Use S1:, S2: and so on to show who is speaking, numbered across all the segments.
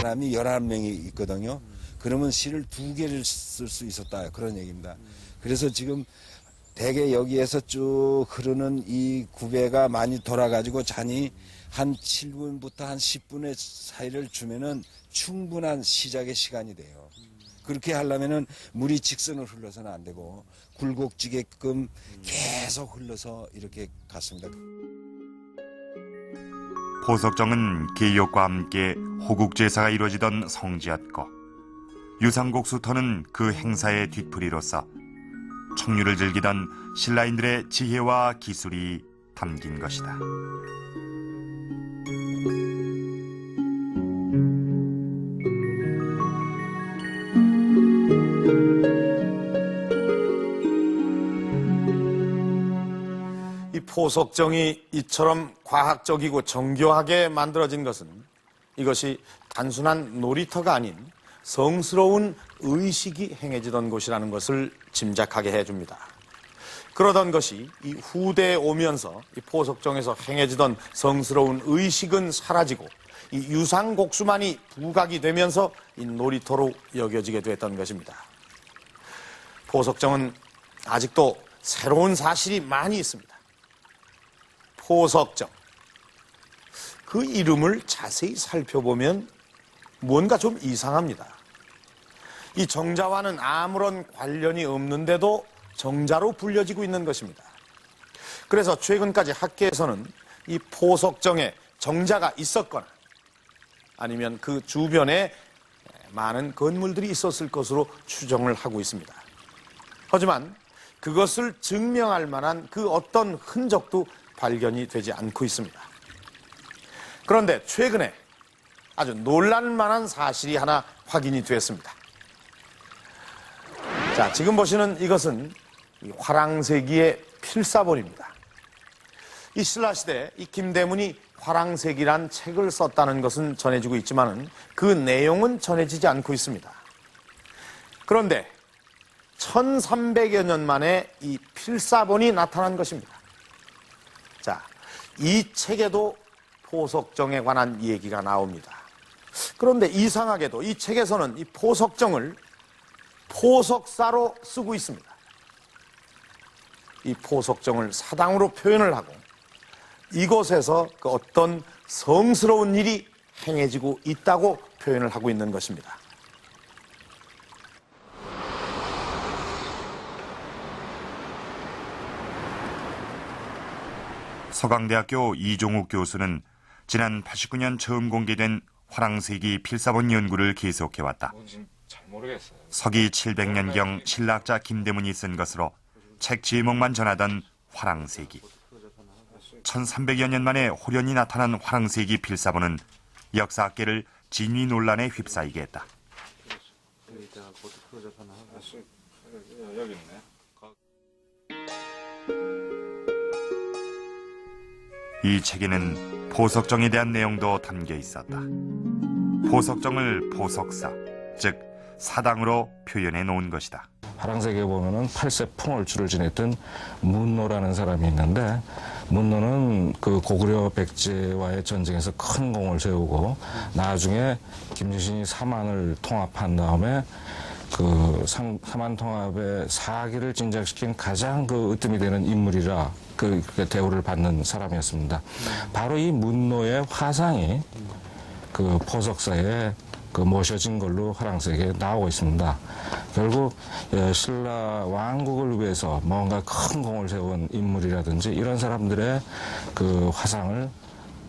S1: 사람이 11명이 있거든요. 그러면 시를 2개를 쓸 수 있었다. 그런 얘기입니다. 그래서 지금 대개 여기에서 쭉 흐르는 이 구배가 많이 돌아가지고 잔이 한 7분부터 한 10분의 사이를 주면은 충분한 시작의 시간이 돼요. 그렇게 하려면은 물이 직선으로 흘러서는 안 되고 굴곡지게끔 계속 흘러서 이렇게 갔습니다.
S2: 포석정은 개욕과 함께 호국제사가 이루어지던 성지였고 유상곡수터는 그 행사의 뒤풀이로서 청류를 즐기던 신라인들의 지혜와 기술이 담긴 것이다.
S3: 이 포석정이 이처럼 과학적이고 정교하게 만들어진 것은 이것이 단순한 놀이터가 아닌 성스러운 의식이 행해지던 곳이라는 것을 짐작하게 해줍니다. 그러던 것이 이 후대에 오면서 이 포석정에서 행해지던 성스러운 의식은 사라지고 이 유상곡수만이 부각이 되면서 이 놀이터로 여겨지게 됐던 것입니다. 포석정은 아직도 새로운 사실이 많이 있습니다. 포석정. 그 이름을 자세히 살펴보면 뭔가 좀 이상합니다. 이 정자와는 아무런 관련이 없는데도 정자로 불려지고 있는 것입니다. 그래서 최근까지 학계에서는 이 포석정에 정자가 있었거나 아니면 그 주변에 많은 건물들이 있었을 것으로 추정을 하고 있습니다. 하지만 그것을 증명할 만한 그 어떤 흔적도 발견이 되지 않고 있습니다. 그런데 최근에 아주 놀랄만한 사실이 하나 확인이 됐습니다. 자, 지금 보시는 이것은 이 화랑세기의 필사본입니다. 이 신라시대 이 김대문이 화랑세기란 책을 썼다는 것은 전해지고 있지만 그 내용은 전해지지 않고 있습니다. 그런데 1300여 년 만에 이 필사본이 나타난 것입니다. 자, 이 책에도 포석정에 관한 얘기가 나옵니다. 그런데 이상하게도 이 책에서는 이 포석정을 포석사로 쓰고 있습니다. 이 포석정을 사당으로 표현을 하고 이곳에서 그 어떤 성스러운 일이 행해지고 있다고 표현을 하고 있는 것입니다.
S2: 서강대학교 이종욱 교수는 지난 89년 처음 공개된 화랑세기 필사본 연구를 계속해왔다. 서기 700년경 신라학자 김대문이 쓴 것으로 책 제목만 전하던 화랑세기. 1300여 년 만에 호련히 나타난 화랑세기 필사본은 역사학계를 진위 논란에 휩싸이게 했다. 이 책에는 포석정에 대한 내용도 담겨 있었다. 포석정을 포석사, 즉 사당으로 표현해 놓은 것이다.
S4: 화랑세기에 보면은 8세 풍월주를 지냈던 문노라는 사람이 있는데 문노는 그 고구려 백제와의 전쟁에서 큰 공을 세우고 나중에 김유신이 사만을 통합한 다음에 그 사만 통합의 사기를 진작시킨 가장 그 으뜸이 되는 인물이라 그 대우를 받는 사람이었습니다. 바로 이 문노의 화상이 그 포석사에 그 모셔진 걸로 화랑세기에 나오고 있습니다. 결국 신라 왕국을 위해서 뭔가 큰 공을 세운 인물이라든지 이런 사람들의 그 화상을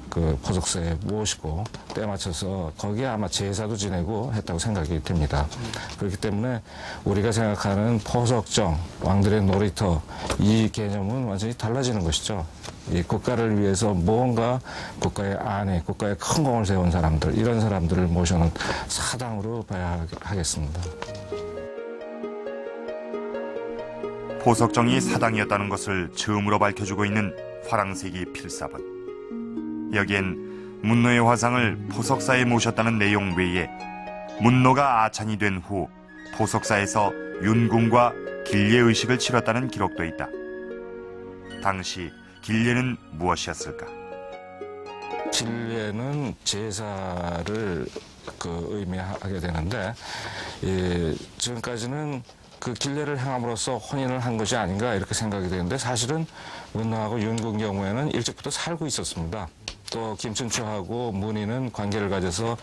S4: 그 포석사에 모시고 때 맞춰서 거기에 아마 제사도 지내고 했다고 생각이 됩니다. 그렇기 때문에 우리가 생각하는 포석정, 왕들의 놀이터 이 개념은 완전히 달라지는 것이죠. 이 국가를 위해서 무언가 국가의 안에 국가에 큰 공을 세운 사람들 이런 사람들을 모셔놓은 사당으로 봐야 하겠습니다.
S2: 포석정이 사당이었다는 것을 처음으로 밝혀주고 있는 화랑세기 필사본. 여기엔 문노의 화상을 포석사에 모셨다는 내용 외에 문노가 아찬이 된 후 포석사에서 윤궁과 길례의식을 치렀다는 기록도 있다. 당시 길례는 무엇이었을까?
S4: 길례는 제사를 의미하게 되는데 지금까지는 그 길례를 행함으로써 혼인을 한 것이 아닌가 이렇게 생각이 되는데 사실은 문노하고 윤군 경우에는 일찍부터 살고 있었습니다. 또 김춘추하고 문희는 관계를 가져서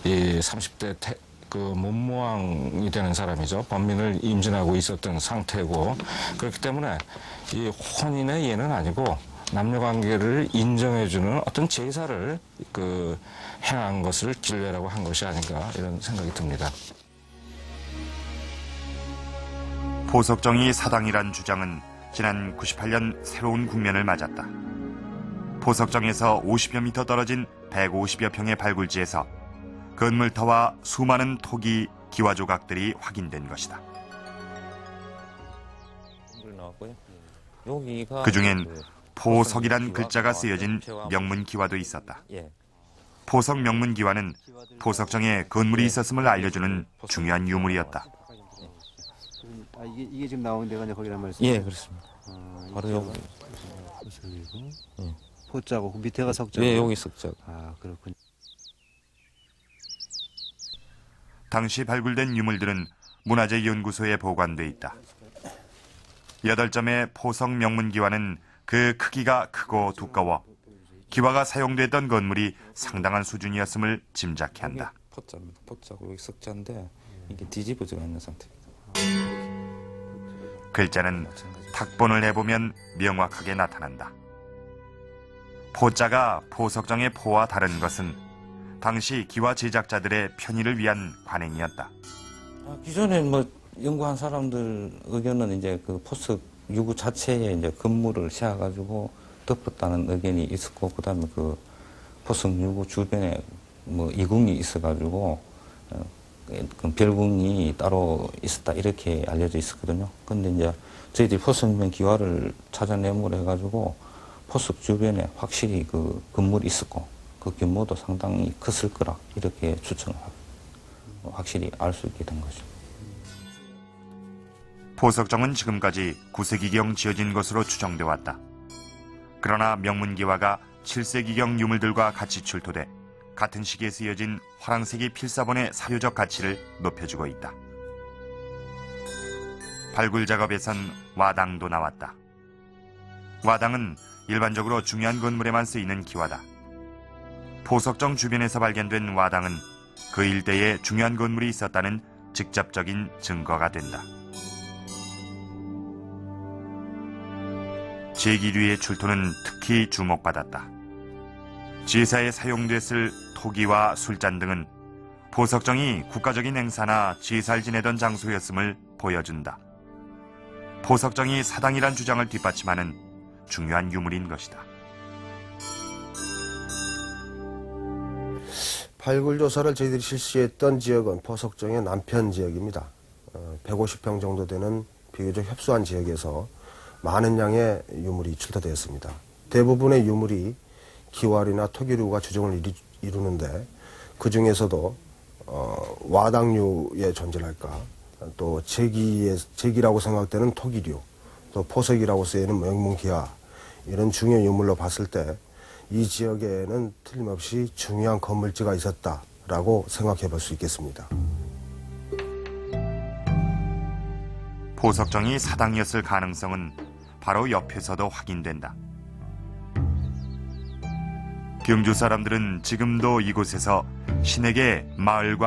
S4: 이 30대 문무왕이 되는 사람이죠. 범민을 임진하고 있었던 상태고 그렇기 때문에 이 혼인의 예는 아니고 남녀 관계를 인정해주는 어떤 제사를 행한 것을 길례라고 한 것이 아닌가 이런 생각이 듭니다.
S2: 포석정이 사당이란 주장은 지난 98년 새로운 국면을 맞았다. 포석정에서 50여 미터 떨어진 150여 평의 발굴지에서 건물터와 수많은 토기, 기와 조각들이 확인된 것이다. 그중엔 포석이란 글자가 쓰여진 명문기와도 있었다. 포석 명문기와는 포석정에 건물이 있었음을 알려주는 중요한 유물이었다.
S5: 이게 지금 나온 데가 이제 거기란 말씀?
S6: 예, 그렇습니다. 바로 여기.
S5: 포자고 그 밑에가 석자.
S6: 예, 여기 석자.
S5: 아, 그렇군요.
S2: 당시 발굴된 유물들은 문화재연구소에 보관돼 있다. 8점의 포석 명문기와는 그 크기가 크고 두꺼워 기와가 사용됐던 건물이 상당한 수준이었음을 짐작케 한다.
S6: 포자입니다. 포자고 여기 석자인데 이게 뒤집어져 있는 상태입니다.
S2: 글자는 탁본을 해보면 명확하게 나타난다. 포자가 포석정의 포와 다른 것은 당시 기와 제작자들의 편의를 위한 관행이었다.
S6: 기존에 연구한 사람들 의견은 이제 그 포석 유구 자체에 이제 건물을 씌워가지고 덮었다는 의견이 있었고, 그다음에 그 포석 유구 주변에 이궁이 있어가지고 그 별궁이 따로 있었다 이렇게 알려져 있었거든요. 근데 이제 저희들이 포석면 기와를 찾아내므로 해가지고 포석 주변에 확실히 그 건물이 있었고 그 규모도 상당히 컸을 거라 이렇게 추정을 확실히 알 수 있게 된 거죠.
S2: 포석정은 지금까지 9세기경 지어진 것으로 추정돼 왔다. 그러나 명문기와가 7세기경 유물들과 같이 출토돼 같은 시기에 쓰여진 화랑세기 필사본의 사료적 가치를 높여주고 있다. 발굴 작업에선 와당도 나왔다. 와당은 일반적으로 중요한 건물에만 쓰이는 기와다. 포석정 주변에서 발견된 와당은 그 일대에 중요한 건물이 있었다는 직접적인 증거가 된다. 제기류의 출토는 특히 주목받았다. 제사에 사용됐을 토기와 술잔 등은 포석정이 국가적인 행사나 제사를 지내던 장소였음을 보여준다. 포석정이 사당이란 주장을 뒷받침하는 중요한 유물인 것이다.
S7: 발굴 조사를 저희들이 실시했던 지역은 포석정의 남편 지역입니다. 150평 정도 되는 비교적 협소한 지역에서 많은 양의 유물이 출토되었습니다. 대부분의 유물이 기왈이나 토기류가 주종을 이루는데 그 중에서도 와당류의 존재를 할까, 또 제기라고 생각되는 토기류, 또 포석이라고 쓰이는 명문기와 이런 중요 유물로 봤을 때 이 지역에는 틀림없이 중요한 건물지가 있었다라고 생각해 볼 수 있겠습니다.
S2: 포석정이 사당이었을 가능성은 바로 옆에서도 확인된다. 경주 사람들은 지금도 이곳에서 신에게 마을과